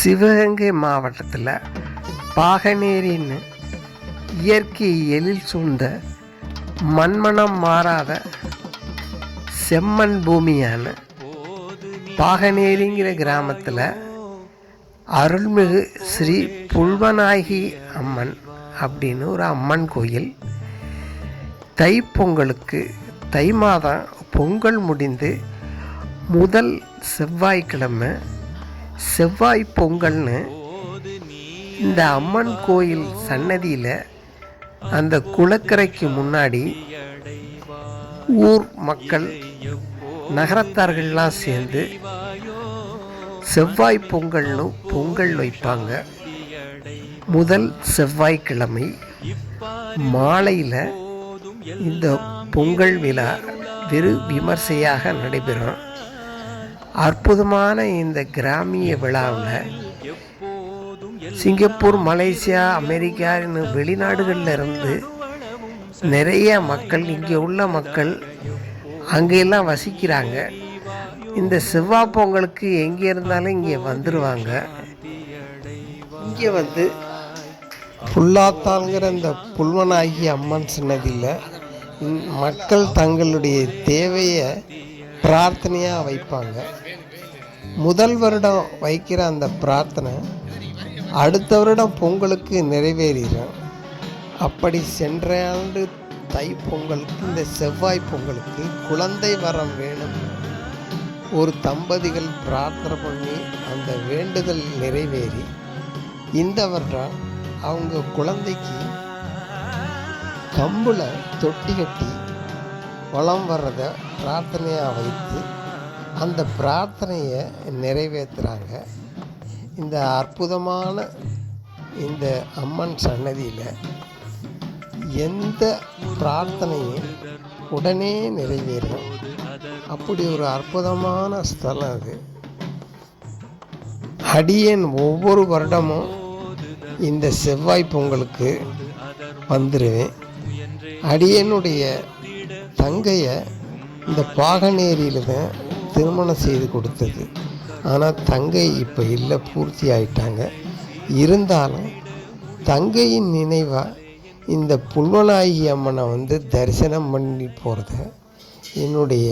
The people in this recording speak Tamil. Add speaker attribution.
Speaker 1: சிவகங்கை மாவட்டத்தில் பாகனேரின்னு இயற்கை எழில் சூழ்ந்த மண்மனம் மாறாத செம்மண் பூமியான பாகனேரிங்கிற கிராமத்தில் அருள்மிகு ஸ்ரீ புல்வநாயகி அம்மன் அப்படின்னு ஒரு அம்மன் கோயில். தைப்பொங்கலுக்கு தை மாதம் பொங்கல் முடிந்து முதல் செவ்வாய்க்கிழமை செவ்வாய் பொங்கல்னு இந்த அம்மன் கோயில் சன்னதியில் அந்த குளக்கரைக்கு முன்னாடி ஊர் மக்கள் நகரத்தார்கள்லாம் சேர்ந்து செவ்வாய் பொங்கல்னு பொங்கல் வைப்பாங்க. முதல் செவ்வாய்க்கிழமை மாலையில் இந்த பொங்கல் விழா வெறு விமர்சையாக நடைபெறும். அற்புதமான இந்த கிராமிய விழாவில் சிங்கப்பூர், மலேசியா, அமெரிக்கா இன்னும் வெளிநாடுகளில் இருந்து நிறைய மக்கள், இங்கே உள்ள மக்கள் அங்கெல்லாம் வசிக்கிறாங்க. இந்த செவ்வாய் பொங்கலுக்கு எங்கே இருந்தாலும் இங்கே வந்துடுவாங்க. இங்கே வந்து புல்லாத்தாங்கிற இந்த புல்வநாயகி அம்மன் சன்னதியில் மக்கள் தங்களுடைய தேவையை பிரார்த்தனையாக வைப்பாங்க. முதல் வருடம் வைக்கிற அந்த பிரார்த்தனை அடுத்த வருடம் பொங்கலுக்கு நிறைவேறிடும். அப்படி சென்ற ஆண்டு தை பொங்கலுக்கு இந்த செவ்வாய் பொங்கலுக்கு குழந்தை வரம் வேணும் ஒரு தம்பதிகள் பிரார்த்தனை பண்ணி அந்த வேண்டுதல் நிறைவேறி இந்த வருடம் அவங்க குழந்தைக்கு கம்பில் தொட்டி கட்டி வளம் வர்றதை பிரார்த்தனையாக வைத்து அந்த பிரார்த்தனையை நிறைவேற்றுறாங்க. இந்த அற்புதமான இந்த அம்மன் சன்னதியில் எந்த பிரார்த்தனையும் உடனே நிறைவேறும். அப்படி ஒரு அற்புதமான ஸ்தலம் அது. அடியேன் ஒவ்வொரு வருடமும் இந்த செவ்வாய் பொங்கலுக்கு வந்துடுவேன். அடியனுடைய தங்கையை இந்த பாகனேரியில் தான் திருமணம் செய்து கொடுத்தது. ஆனால் தங்கை இப்போ இல்லை, பூர்த்தி ஆயிட்டாங்க. இருந்தாலும் தங்கையின் நினைவாக இந்த புல்வநாயகி அம்மனை வந்து தரிசனம் பண்ணி போகிறத என்னுடைய